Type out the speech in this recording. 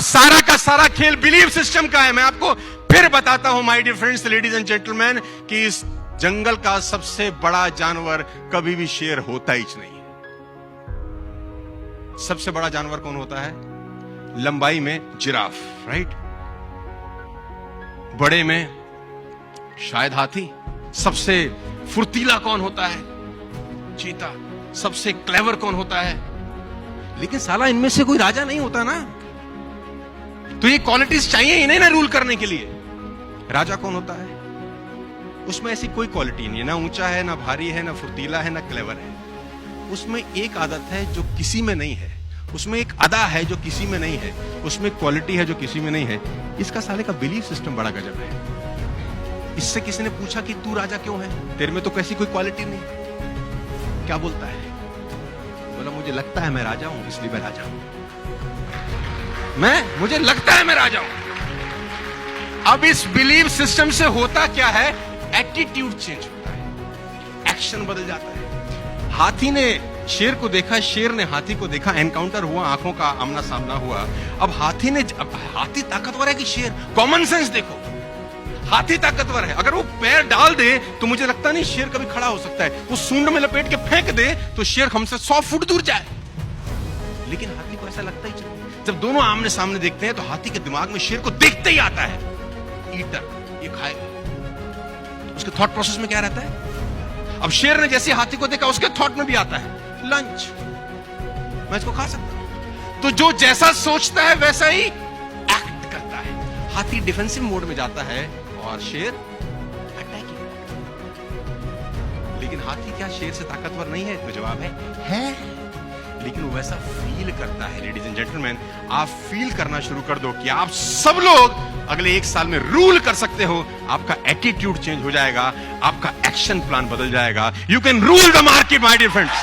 सारा का सारा खेल बिलीफ सिस्टम का है। मैं आपको फिर बताता हूं my dear friends, ladies and gentleman, कि इस जंगल का सबसे बड़ा जानवर कभी भी शेर होता ही नहीं। सबसे बड़ा जानवर कौन होता है? लंबाई में जिराफ, राइट? बड़े में शायद हाथी। सबसे फुर्तीला कौन होता है? चीता। सबसे क्लेवर कौन होता है? लेकिन साला इनमें से कोई राजा नहीं होता ना। तो ये क्वालिटीज चाहिए ही नहीं ना रूल करने के लिए। राजा कौन होता है? उसमें ऐसी कोई क्वालिटी नहीं है, ना ऊंचा है, ना भारी है, ना फुर्तीला है, ना क्लेवर है। उसमें एक आदत है जो किसी में नहीं है, उसमें एक अदा है जो किसी में नहीं है, उसमें क्वालिटी है जो किसी में नहीं है। इसका साले का बिलीफ सिस्टम बड़ा गजब है। इससे किसी ने पूछा कि तू राजा क्यों है, तेरे में तो कैसी कोई क्वालिटी नहीं। क्या बोलता है? बोला मुझे लगता है मैं राजा हूं, इसलिए मैं राजा हूं। मुझे लगता है मैं राजा हूं। अब इस बिलीफ सिस्टम से होता क्या है? एटीट्यूड चेंज होता है, एक्शन बदल जाता है। हाथी ने शेर को देखा, शेर ने हाथी को देखा, एनकाउंटर हुआ, आंखों का आमना सामना हुआ। अब हाथी ताकतवर है कि शेर? कॉमन सेंस देखो, हाथी ताकतवर है। अगर वो पैर डाल दे तो मुझे लगता नहीं शेर कभी खड़ा हो सकता है। वो सूंड में लपेट के फेंक दे तो शेर हमसे 100 फुट दूर जाए। लेकिन हाथी को ऐसा लगता ही नहीं। जब दोनों आमने सामने देखते हैं तो हाथी के दिमाग में शेर को देखते ही आता है, ईटर, ये खाएगा। उसके थॉट प्रोसेस में क्या रहता है? अब शेर ने जैसे हाथी को देखा, उसके थॉट में भी आता है लंच, मैं इसको खा सकता हूं। तो जो जैसा सोचता है वैसा ही एक्ट करता है। हाथी डिफेंसिव मोड में जाता है और शेर अटैकिंग। लेकिन हाथी क्या शेर से ताकतवर नहीं है? तो जवाब है लेकिन वो वैसा फील करता है। लेडीज एंड जेंटलमैन, आप फील करना शुरू कर दो कि आप सब लोग अगले 1 साल में रूल कर सकते हो। आपका एटीट्यूड चेंज हो जाएगा, आपका एक्शन प्लान बदल जाएगा। You can rule the market my dear friends.